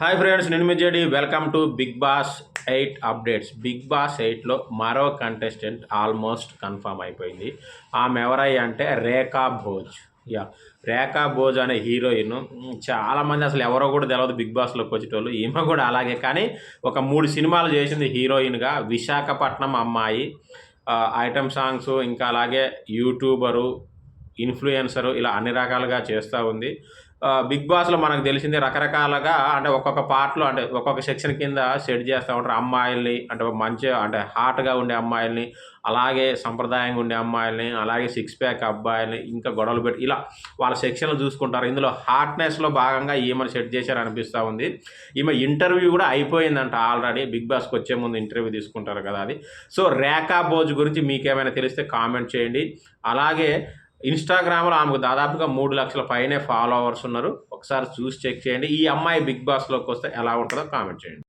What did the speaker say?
Hi friends, నేను మీ JD. Welcome to Bigg Boss 8 updates. Bigg Boss 8లో మరో కంటెస్టెంట్ ఆల్మోస్ట్ కన్ఫర్మ్ అయిపోయింది. ఆమె ఎవరై అంటే రేఖా భోజ్. రేఖా భోజ్ అనే హీరోయిన్. చాలామంది అసలు ఎవరో కూడా తెలియదు బిగ్ బాస్లోకి వచ్చేటోళ్ళు. ఈమె కూడా అలాగే, కానీ ఒక 3 సినిమాలు చేసింది హీరోయిన్గా. విశాఖపట్నం అమ్మాయి, ఐటమ్ సాంగ్స్, ఇంకా అలాగే యూట్యూబరు, ఇన్ఫ్లుయెన్సరు, ఇలా అన్ని రకాలుగా చేస్తూ ఉంది. బిగ్ బాస్లో మనకు తెలిసిందే, రకరకాలుగా అంటే ఒక్కొక్క పార్ట్లో అంటే ఒక్కొక్క సెక్షన్ కింద సెట్ చేస్తూ ఉంటారు అమ్మాయిల్ని. అంటే మంచిగా అంటే హాట్గా ఉండే అమ్మాయిల్ని, అలాగే సంప్రదాయంగా ఉండే అమ్మాయిల్ని, అలాగే సిక్స్ ప్యాక్ అబ్బాయిల్ని, ఇంకా గొడవలు పెట్టి ఇలా వాళ్ళ సెక్షన్లు చూసుకుంటారు. ఇందులో హాట్నెస్లో భాగంగా ఈమెను సెట్ చేశారు అనిపిస్తూ ఉంది. ఈమె ఇంటర్వ్యూ కూడా అయిపోయిందంట ఆల్రెడీ. బిగ్ బాస్కి వచ్చే ముందు ఇంటర్వ్యూ తీసుకుంటారు కదా అది. సో రేఖా భోజ్ గురించి మీకేమైనా తెలిస్తే కామెంట్ చేయండి. అలాగే ఇన్‌స్టాగ్రామ్‌లో ఆమెకు దాదాపుగా 3,00,000 పైనే ఫాలోవర్స్ ఉన్నారు. ఒకసారి చూసి చెక్ చేయండి. ఈ అమ్మాయి బిగ్ బాస్‌లోకి వస్తే ఎలా ఉంటుందో కామెంట్ చేయండి.